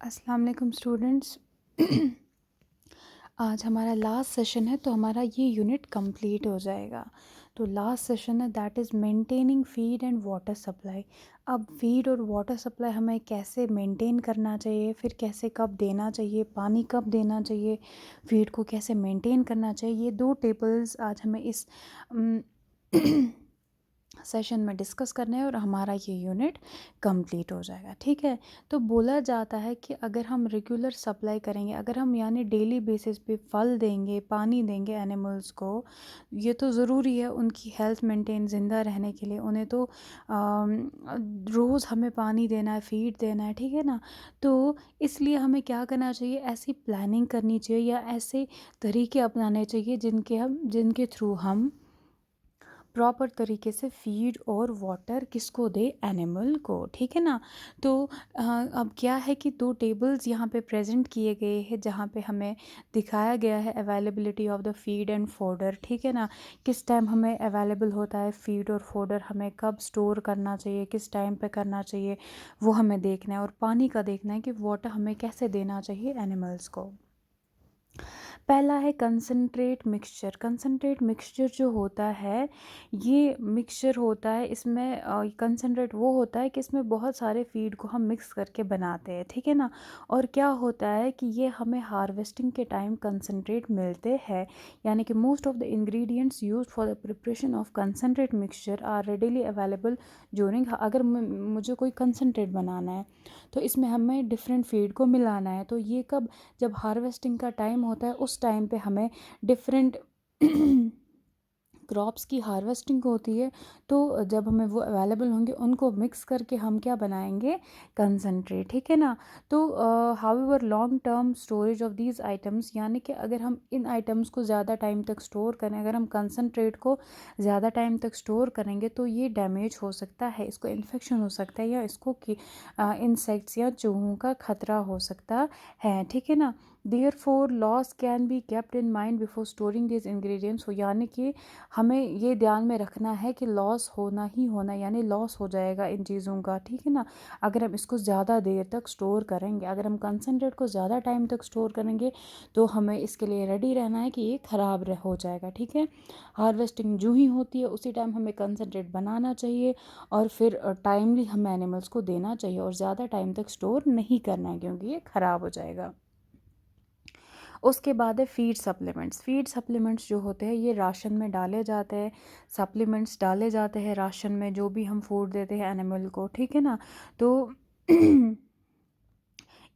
अस्सलाम वालेकुम स्टूडेंट्स। आज हमारा लास्ट सेशन है तो हमारा ये यूनिट कंप्लीट हो जाएगा। तो लास्ट सेशन है that is maintaining feed and water supply. अब फीड और वाटर सप्लाई हमें कैसे मेंटेन करना चाहिए, फिर कैसे कब देना चाहिए, पानी कब देना चाहिए, फीड को कैसे मेंटेन करना चाहिए, ये दो टेबल्स आज हमें इस सेशन में डिस्कस करना है और हमारा ये यूनिट कंप्लीट हो जाएगा। ठीक है। तो बोला जाता है कि अगर हम रेगुलर सप्लाई करेंगे, अगर हम यानी डेली बेसिस पे फल देंगे, पानी देंगे एनिमल्स को, ये तो ज़रूरी है उनकी हेल्थ मेंटेन ज़िंदा रहने के लिए। उन्हें तो रोज़ हमें पानी देना है, फीड देना है, ठीक है ना। तो इसलिए हमें क्या करना चाहिए, ऐसी प्लानिंग करनी चाहिए या ऐसे तरीके अपनाने चाहिए जिनके थ्रू हम प्रॉपर तरीके से फीड और वाटर किसको दे, एनिमल को। ठीक है ना। तो अब क्या है कि दो टेबल्स यहाँ पे प्रेजेंट किए गए हैं जहाँ पे हमें दिखाया गया है availability of the feed and fodder. ठीक है ना। किस टाइम हमें अवेलेबल होता है फीड और फोडर, हमें कब स्टोर करना चाहिए, किस टाइम पे करना चाहिए, वो हमें देखना है। और पानी का देखना है कि वाटर हमें कैसे देना चाहिए एनिमल्स को। पहला है कंसनट्रेट मिक्सचर। कंसनट्रेट मिक्सचर जो होता है, ये मिक्सचर होता है, इसमें कंसनट्रेट वो होता है कि इसमें बहुत सारे फीड को हम मिक्स करके बनाते हैं। ठीक है ना। और क्या होता है कि ये हमें हार्वेस्टिंग के टाइम कंसनट्रेट मिलते हैं, यानी कि most of the ingredients used for the preparation of concentrate mixture are readily available during. अगर मुझे कोई कंसनट्रेट बनाना है तो इसमें हमें डिफरेंट फीड को मिलाना है। तो ये कब, जब हार्वेस्टिंग का टाइम होता है उस टाइम पे हमें डिफरेंट क्रॉप्स की हार्वेस्टिंग होती है। तो जब हमें वो अवेलेबल होंगे उनको मिक्स करके हम क्या बनाएंगे, कंसनट्रेट। ठीक है ना। तो however long term storage of these items, यानी कि अगर हम इन आइटम्स को ज़्यादा टाइम तक स्टोर करें, अगर हम कंसनट्रेट को ज़्यादा टाइम तक स्टोर करेंगे तो ये डैमेज हो सकता है, इसको इन्फेक्शन हो सकता है, या इसको इंसेक्ट्स या चूहों का खतरा हो सकता है। ठीक है ना। Therefore loss can be kept in mind before storing these ingredients. यानी कि हमें ये ध्यान में रखना है कि लॉस होना ही होना, यानी लॉस हो जाएगा इन चीज़ों का। ठीक है ना। अगर हम इसको ज़्यादा देर तक स्टोर करेंगे, अगर हम कंसनट्रेट को ज़्यादा टाइम तक स्टोर करेंगे तो हमें इसके लिए रेडी रहना है कि ये ख़राब हो जाएगा। ठीक है। हार्वेस्टिंग जो ही होती है उसी टाइम हमें कंसनट्रेट बनाना चाहिए और फिर टाइमली हमें एनिमल्स को देना चाहिए, और ज़्यादा टाइम तक स्टोर नहीं करना है क्योंकि ये ख़राब हो जाएगा। उसके बाद है फीड सप्लीमेंट्स। फीड सप्लीमेंट्स जो होते हैं ये राशन में डाले जाते हैं, सप्लीमेंट्स डाले जाते हैं राशन में, जो भी हम फूड देते हैं एनिमल को। ठीक है ना। तो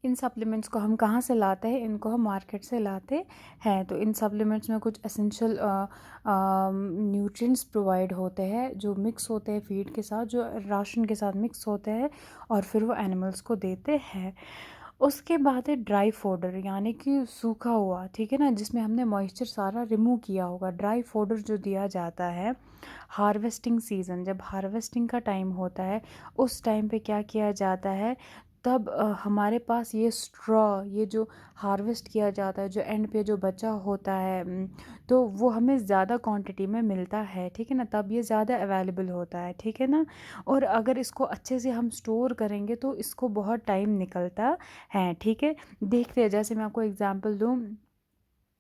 इन सप्लीमेंट्स को हम कहाँ से लाते हैं, इनको हम मार्केट से लाते हैं। तो इन सप्लीमेंट्स में कुछ एसेंशियल न्यूट्रिएंट्स प्रोवाइड होते हैं जो मिक्स होते हैं फीड के साथ, जो राशन के साथ मिक्स होते हैं और फिर वो एनिमल्स को देते हैं। उसके बाद है ड्राई फोडर, यानी कि सूखा हुआ। ठीक है ना, जिसमें हमने मॉइस्चर सारा रिमूव किया होगा। ड्राई फोडर जो दिया जाता है हार्वेस्टिंग सीज़न, जब हार्वेस्टिंग का टाइम होता है उस टाइम पे क्या किया जाता है, तब हमारे पास ये स्ट्रॉ, ये जो हार्वेस्ट किया जाता है, जो एंड पे जो बचा होता है, तो वो हमें ज़्यादा क्वांटिटी में मिलता है। ठीक है ना, तब ये ज़्यादा अवेलेबल होता है। ठीक है ना। और अगर इसको अच्छे से हम स्टोर करेंगे तो इसको बहुत टाइम निकलता है। ठीक है। देखते हैं, जैसे मैं आपको एग्जांपल दूँ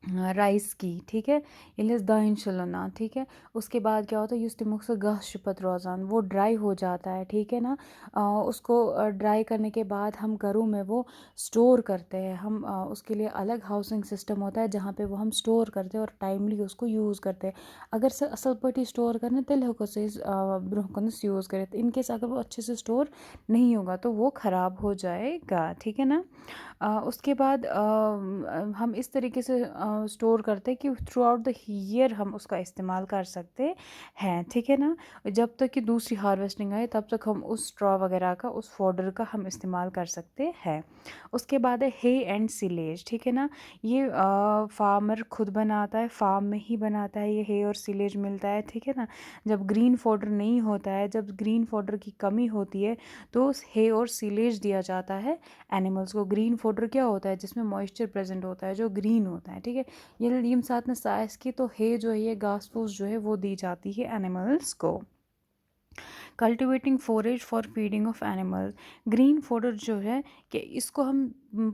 राइस की। ठीक है। इलिस दाइन शलना। ठीक है। उसके बाद क्या होता है, युस तिमुक से गह शिपत रोज़ान, वो ड्राई हो जाता है। ठीक है ना। उसको ड्राई करने के बाद हम घरों में वो स्टोर करते हैं। हम उसके लिए अलग हाउसिंग सिस्टम होता है जहाँ पे वो हम स्टोर करते हैं और टाइमली उसको यूज़ करते हैं। अगर से असल पटी स्टोर करने तिल हो से ब्रोह यूज़ करें, इनकेस अगर वो अच्छे से स्टोर नहीं होगा तो वो ख़राब हो जाएगा। ठीक है ना। उसके बाद हम इस तरीके से स्टोर करते हैं कि थ्रू आउट द ईयर हम उसका इस्तेमाल कर सकते हैं। ठीक है ना। जब तक कि दूसरी हार्वेस्टिंग आए तब तक हम उस स्ट्रॉ वगैरह का, उस फोडर का हम इस्तेमाल कर सकते हैं। उसके बाद है हे एंड सिलेज। ठीक है ना। ये फार्मर खुद बनाता है, फार्म में ही बनाता है, ये हे और सिलेज मिलता है। ठीक है ना। जब ग्रीन फोडर नहीं होता है, जब ग्रीन फोडर की कमी होती है तो हे और सिलेज दिया जाता है एनिमल्स को। ग्रीन फोडर क्या होता है, जिसमें मॉइस्चर प्रेजेंट होता है, जो ग्रीन होता है। ठीक है। ये लीम साथ में साइज की, तो हे जो है ये घास फूस जो है वो दी जाती है एनिमल्स को। Cultivating forage for feeding of animals. Green fodder जो है कि इसको हम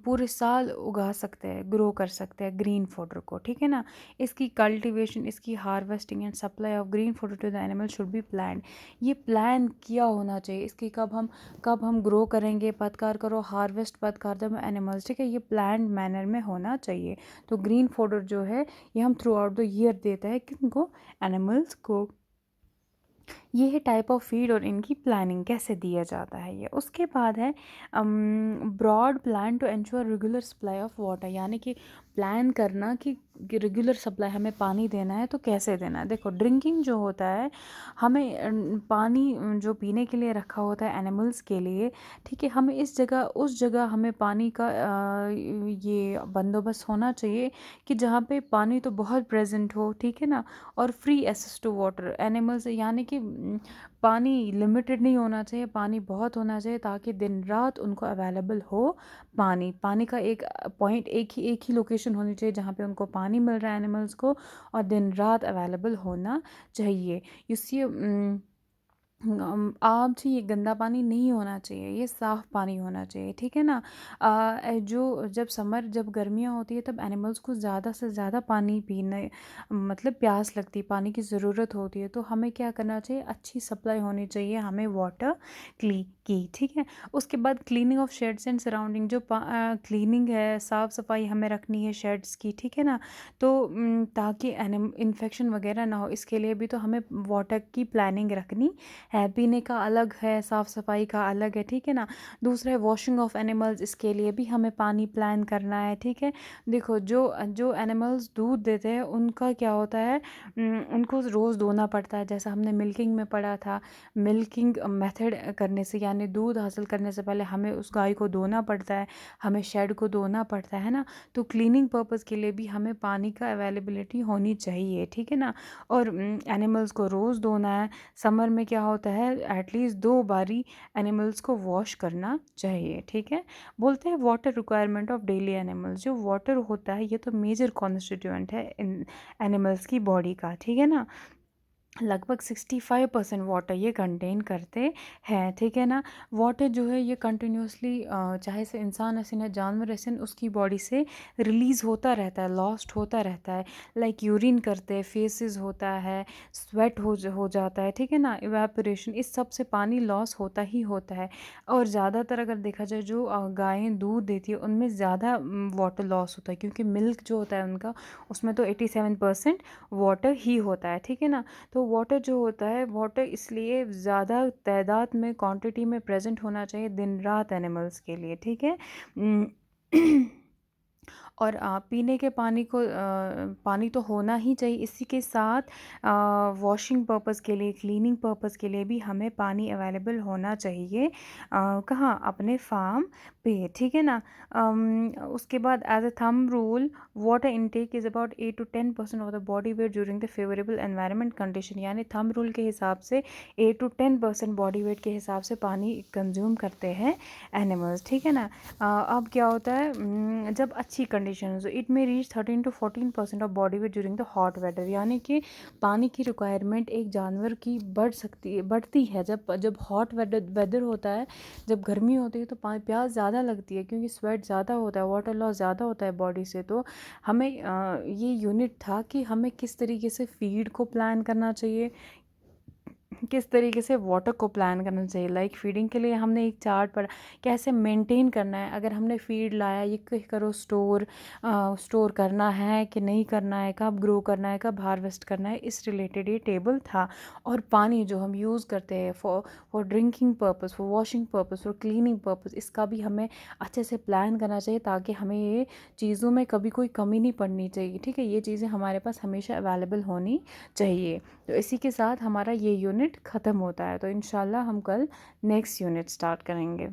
पूरे साल उगा सकते हैं, ग्रो कर सकते हैं ग्रीन फोडर को, ठीक है ना। इसकी कल्टीवेशन, इसकी harvesting and supply of green fodder to the animal should be plan. ये प्लान किया होना चाहिए। इसकी कब हम ग्रो करेंगे, पतकार करो, हार्वेस्ट पतकार दो एनिमल्स, ठीक है, ये प्लान मैनर में होना चाहिए। तो ग्रीन फोडर जो है ये हम थ्रू आउट द ईयर देते हैं किनको, एनिमल्स को। ये है टाइप ऑफ फीड और इनकी प्लानिंग कैसे दिया जाता है ये। उसके बाद है broad plan to ensure regular supply of water, यानी कि प्लान करना कि रेगुलर सप्लाई हमें पानी देना है तो कैसे देना है। देखो ड्रिंकिंग जो होता है, हमें पानी जो पीने के लिए रखा होता है एनिमल्स के लिए, ठीक है, हमें इस जगह उस जगह हमें पानी का ये बंदोबस्त होना चाहिए कि जहाँ पे पानी तो बहुत प्रेजेंट हो, ठीक है ना, और free access to water animals, यानी कि पानी लिमिटेड नहीं होना चाहिए, पानी बहुत होना चाहिए ताकि दिन रात उनको अवेलेबल हो पानी। पानी का एक पॉइंट, एक ही लोकेशन होनी चाहिए जहाँ पे उनको पानी मिल रहा है एनिमल्स को, और दिन रात अवेलेबल होना चाहिए। इससे आप जी, ये गंदा पानी नहीं होना चाहिए, ये साफ़ पानी होना चाहिए, ठीक है ना। जो जब गर्मियाँ होती है तब एनिमल्स को ज़्यादा से ज़्यादा पानी पीने, मतलब प्यास लगती है, पानी की ज़रूरत होती है, तो हमें क्या करना चाहिए, अच्छी सप्लाई होनी चाहिए हमें वाटर की, ठीक है। उसके बाद cleaning of shades and surrounding, जो क्लीनिंग है, साफ़ सफाई हमें रखनी है शेड्स की, ठीक है ना। तो ताकि इन्फेक्शन वगैरह ना हो, इसके लिए भी तो हमें वाटर की प्लानिंग रखनी है। पीने का अलग है, साफ़ सफाई का अलग है, ठीक है ना। दूसरा है वॉशिंग ऑफ एनिमल्स, इसके लिए भी हमें पानी प्लान करना है, ठीक है। देखो जो जो एनिमल्स दूध देते हैं उनका क्या होता है, उनको रोज़ धोना पड़ता है, जैसा हमने मिल्किंग में पढ़ा था। मिल्किंग मेथड करने से, यानी दूध हासिल करने से पहले हमें उस गाय को धोना पड़ता है, हमें शेड को धोना पड़ता है ना। तो क्लीनिंग पर्पज़ के लिए भी हमें पानी का अवेलेबिलिटी होनी चाहिए, ठीक है ना। और एनिमल्स को रोज़ धोना है। समर में क्या होता है, एटलीस्ट 2 बारी एनिमल्स को वॉश करना चाहिए, ठीक है। बोलते हैं water requirement of daily animals, जो वाटर होता है ये तो मेजर कॉन्स्टिट्यूएंट है इन एनिमल्स की बॉडी का, ठीक है ना। लगभग 65% वाटर ये कंटेन करते हैं, ठीक है ना। वाटर जो है ये कंटिन्यूसली, चाहे से इंसान ऐसे ना जानवर ऐसे, उसकी बॉडी से रिलीज़ होता रहता है, लॉस्ट होता रहता है। लाइक यूरिन करते हैं, फेसेस होता है, स्वेट हो जाता है, ठीक है ना, इवेपोरेशन, इस सब से पानी लॉस होता ही होता है। और ज़्यादातर अगर देखा जाए जो गायें दूध देती है उनमें ज़्यादा वाटर लॉस होता है, क्योंकि मिल्क जो होता है उनका, उसमें तो 87% वाटर ही होता है, ठीक है ना। तो वाटर जो होता है, वाटर इसलिए ज़्यादा तादाद में, क्वांटिटी में प्रेजेंट होना चाहिए दिन रात एनिमल्स के लिए, ठीक है। और पीने के पानी तो होना ही चाहिए। इसी के साथ वॉशिंग पर्पज़ के लिए, क्लीनिंग पर्पज़ के लिए भी हमें पानी अवेलेबल होना चाहिए। कहाँ, अपने फार्म पे, ठीक है ना। उसके बाद as a thumb rule, water intake is about 8 to 10% of the body weight during the favourable environment condition, यानी थंब रूल के हिसाब से 8 to 10% बॉडी वेट के हिसाब से पानी कंज्यूम करते हैं एनिमल्स, ठीक है ना। अब क्या होता है, जब अच्छी कंडीशन हो, it may reach 13 to 14% of body weight during the hot weather, यानी कि पानी की रिक्वायरमेंट एक जानवर की बढ़ती है जब हॉट वेदर होता है, जब गर्मी होती है तो प्यास ज़्यादा लगती है, क्योंकि स्वेट ज़्यादा होता है, वाटर लॉस ज़्यादा होता है बॉडी से। तो हमें ये यूनिट था कि हमें किस तरीके से फीड को प्लान करना चाहिए, किस तरीके से वाटर को प्लान करना चाहिए। लाइक फीडिंग के लिए हमने एक चार्ट पढ़ा, कैसे मेंटेन करना है। अगर हमने फीड लाया, ये करो स्टोर करना है कि नहीं करना है, कब ग्रो करना है, कब हार्वेस्ट करना है, इस रिलेटेड ये टेबल था। और पानी जो हम यूज़ करते हैं for drinking purpose, for washing purpose, for cleaning purpose, इसका भी हमें अच्छे से प्लान करना चाहिए ताकि हमें ये चीज़ों में कभी कोई कमी नहीं पड़नी चाहिए, ठीक है। ये चीज़ें हमारे पास हमेशा अवेलेबल होनी चाहिए। तो इसी के साथ हमारा ये यूनिट ख़त्म होता है। तो इंशाल्लाह हम कल नेक्स्ट यूनिट स्टार्ट करेंगे।